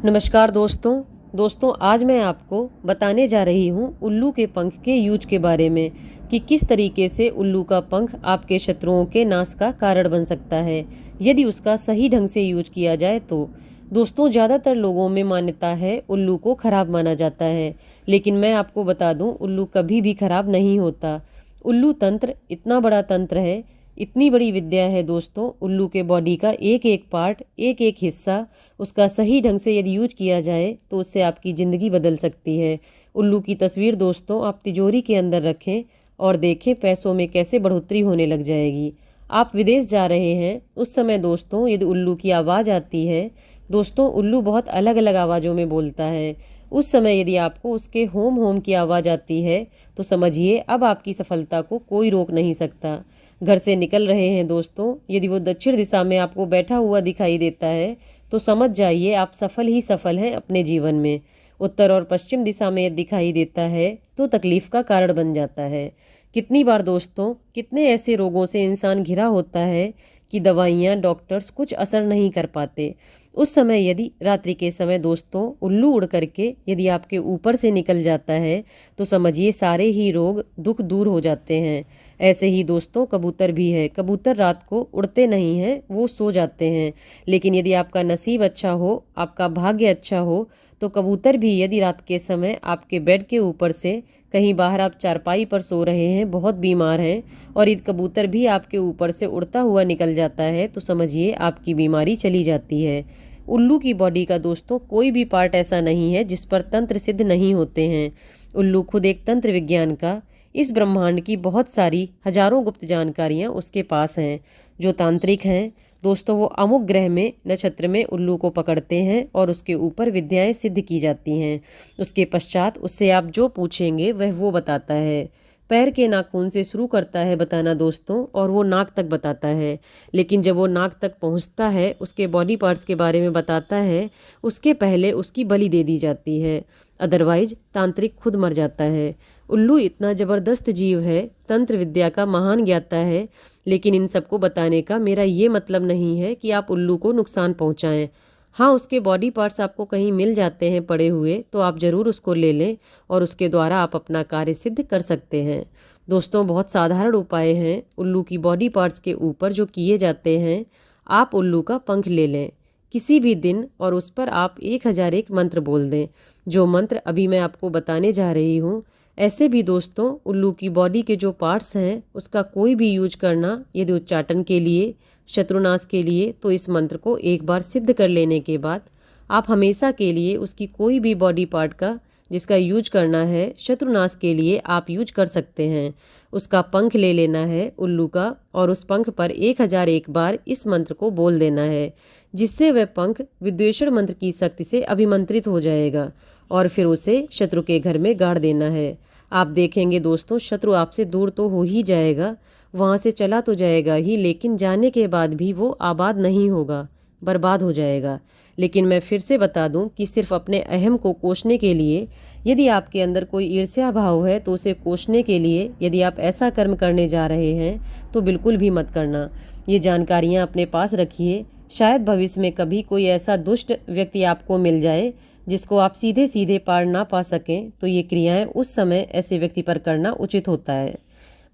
नमस्कार दोस्तों आज मैं आपको बताने जा रही हूँ उल्लू के पंख के यूज के बारे में कि किस तरीके से उल्लू का पंख आपके शत्रुओं के नाश का कारण बन सकता है यदि उसका सही ढंग से यूज किया जाए तो। दोस्तों, ज़्यादातर लोगों में मान्यता है उल्लू को खराब माना जाता है, लेकिन मैं आपको बता दूं उल्लू कभी भी खराब नहीं होता। उल्लू तंत्र इतना बड़ा तंत्र है, इतनी बड़ी विद्या है दोस्तों। उल्लू के बॉडी का एक एक पार्ट, एक एक हिस्सा उसका सही ढंग से यदि यूज किया जाए तो उससे आपकी ज़िंदगी बदल सकती है। उल्लू की तस्वीर दोस्तों आप तिजोरी के अंदर रखें और देखें पैसों में कैसे बढ़ोतरी होने लग जाएगी। आप विदेश जा रहे हैं उस समय दोस्तों यदि उल्लू की आवाज़ आती है, दोस्तों उल्लू बहुत अलग अलग आवाज़ों में बोलता है। उस समय यदि आपको उसके होम होम की आवाज़ आती है तो समझिए अब आपकी सफलता को कोई रोक नहीं सकता। घर से निकल रहे हैं दोस्तों, यदि वो दक्षिण दिशा में आपको बैठा हुआ दिखाई देता है तो समझ जाइए आप सफल ही सफल हैं अपने जीवन में। उत्तर और पश्चिम दिशा में दिखाई देता है तो तकलीफ का कारण बन जाता है। कितनी बार दोस्तों कितने ऐसे रोगों से इंसान घिरा होता है कि दवाइयाँ डॉक्टर्स कुछ असर नहीं कर पाते। उस समय यदि रात्रि के समय दोस्तों उल्लू उड़ करके यदि आपके ऊपर से निकल जाता है तो समझिए सारे ही रोग दुख दूर हो जाते हैं। ऐसे ही दोस्तों कबूतर भी है। कबूतर रात को उड़ते नहीं हैं, वो सो जाते हैं, लेकिन यदि आपका नसीब अच्छा हो, आपका भाग्य अच्छा हो तो कबूतर भी यदि रात के समय आपके बेड के ऊपर से कहीं बाहर आप चारपाई पर सो रहे हैं, बहुत बीमार हैं और यदि कबूतर भी आपके ऊपर से उड़ता हुआ निकल जाता है तो समझिए आपकी बीमारी चली जाती है। उल्लू की बॉडी का दोस्तों कोई भी पार्ट ऐसा नहीं है जिस पर तंत्र सिद्ध नहीं होते हैं। उल्लू खुद एक तंत्र विज्ञान का, इस ब्रह्मांड की बहुत सारी हजारों गुप्त जानकारियां उसके पास हैं। जो तांत्रिक हैं दोस्तों वो अमुक ग्रह में नक्षत्र में उल्लू को पकड़ते हैं और उसके ऊपर विद्याएं सिद्ध की जाती हैं। उसके पश्चात उससे आप जो पूछेंगे वह वो बताता है। पैर के नाखून से शुरू करता है बताना दोस्तों और वो नाक तक बताता है, लेकिन जब वो नाक तक पहुंचता है उसके बॉडी पार्ट्स के बारे में बताता है उसके पहले उसकी बलि दे दी जाती है, अदरवाइज तांत्रिक खुद मर जाता है। उल्लू इतना ज़बरदस्त जीव है, तंत्र विद्या का महान ज्ञाता है, लेकिन इन सबको बताने का मेरा ये मतलब नहीं है कि आप उल्लू को नुकसान पहुंचाएं। हाँ, उसके बॉडी पार्ट्स आपको कहीं मिल जाते हैं पड़े हुए तो आप ज़रूर उसको ले लें और उसके द्वारा आप अपना कार्य सिद्ध कर सकते हैं। दोस्तों बहुत साधारण उपाय हैं उल्लू की बॉडी पार्ट्स के ऊपर जो किए जाते हैं। आप उल्लू का पंख ले लें किसी भी दिन और उस पर आप 1001 मंत्र बोल दें, जो मंत्र अभी मैं आपको बताने जा रही हूँ। ऐसे भी दोस्तों उल्लू की बॉडी के जो पार्ट्स हैं उसका कोई भी यूज करना यदि उच्चाटन के लिए, शत्रुनाश के लिए, तो इस मंत्र को एक बार सिद्ध कर लेने के बाद आप हमेशा के लिए उसकी कोई भी बॉडी पार्ट का जिसका यूज करना है शत्रुनाश के लिए आप यूज कर सकते हैं। उसका पंख ले लेना है उल्लू का और उस पंख पर 1001 बार इस मंत्र को बोल देना है, जिससे वह पंख विद्वेषण मंत्र की शक्ति से अभिमंत्रित हो जाएगा और फिर उसे शत्रु के घर में गाड़ देना है। आप देखेंगे दोस्तों शत्रु आपसे दूर तो हो ही जाएगा, वहाँ से चला तो जाएगा ही, लेकिन जाने के बाद भी वो आबाद नहीं होगा, बर्बाद हो जाएगा। लेकिन मैं फिर से बता दूं कि सिर्फ अपने अहम को कोसने के लिए यदि आपके अंदर कोई ईर्ष्या भाव है तो उसे कोसने के लिए यदि आप ऐसा कर्म करने जा रहे हैं तो बिल्कुल भी मत करना। ये जानकारियाँ अपने पास रखिए, शायद भविष्य में कभी कोई ऐसा दुष्ट व्यक्ति आपको मिल जाए जिसको आप सीधे सीधे पार ना पा सकें, तो ये क्रियाएं उस समय ऐसे व्यक्ति पर करना उचित होता है।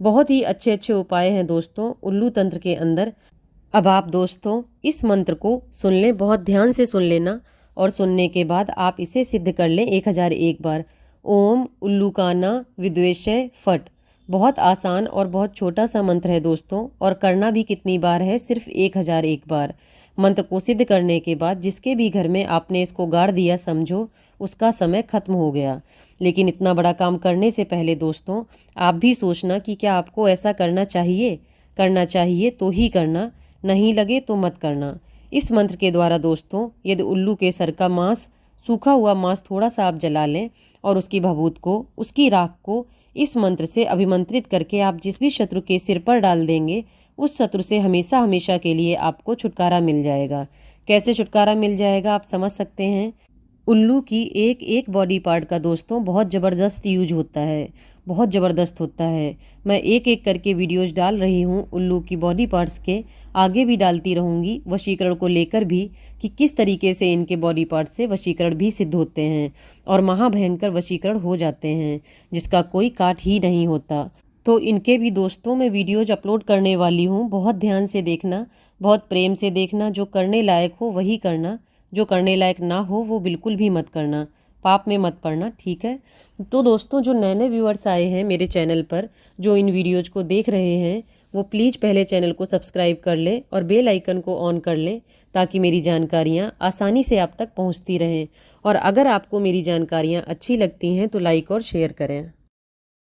बहुत ही अच्छे अच्छे उपाय हैं दोस्तों उल्लू तंत्र के अंदर। अब आप दोस्तों इस मंत्र को सुन लें, बहुत ध्यान से सुन लेना और सुनने के बाद आप इसे सिद्ध कर लें 1001 बार। ओम उल्लूकाना विद्वेषय फट। बहुत आसान और बहुत छोटा सा मंत्र है दोस्तों और करना भी कितनी बार है, सिर्फ 1001 बार। मंत्र को सिद्ध करने के बाद जिसके भी घर में आपने इसको गाड़ दिया समझो उसका समय खत्म हो गया। लेकिन इतना बड़ा काम करने से पहले दोस्तों आप भी सोचना कि क्या आपको ऐसा करना चाहिए। करना चाहिए तो ही करना, नहीं लगे तो मत करना। इस मंत्र के द्वारा दोस्तों यदि उल्लू के सर का मांस, सूखा हुआ मांस थोड़ा सा आप जला लें और उसकी भभूत को, उसकी राख को इस मंत्र से अभिमंत्रित करके आप जिस भी शत्रु के सिर पर डाल देंगे उस शत्रु से हमेशा हमेशा के लिए आपको छुटकारा मिल जाएगा। कैसे छुटकारा मिल जाएगा आप समझ सकते हैं। उल्लू की एक एक बॉडी पार्ट का दोस्तों बहुत ज़बरदस्त यूज होता है। बहुत ज़बरदस्त होता है। मैं एक एक करके वीडियोज़ डाल रही हूँ उल्लू की बॉडी पार्ट्स के, आगे भी डालती रहूँगी वशीकरण को लेकर भी, कि किस तरीके से इनके बॉडी पार्ट्स से वशीकरण भी सिद्ध होते हैं और महाभयंकर वशीकरण हो जाते हैं जिसका कोई काट ही नहीं होता। तो इनके भी दोस्तों मैं वीडियोज़ अपलोड करने वाली हूँ, बहुत ध्यान से देखना, बहुत प्रेम से देखना। जो करने लायक हो वही करना, जो करने लायक ना हो वो बिल्कुल भी मत करना, पाप में मत पड़ना, ठीक है। तो दोस्तों जो नए नए व्यूअर्स आए हैं मेरे चैनल पर, जो इन वीडियोज़ को देख रहे हैं, वो प्लीज़ पहले चैनल को सब्सक्राइब कर लें और बेल आइकन को ऑन कर लें, ताकि मेरी जानकारियाँ आसानी से आप तक पहुँचती रहें। और अगर आपको मेरी जानकारियाँ अच्छी लगती हैं तो लाइक और शेयर करें।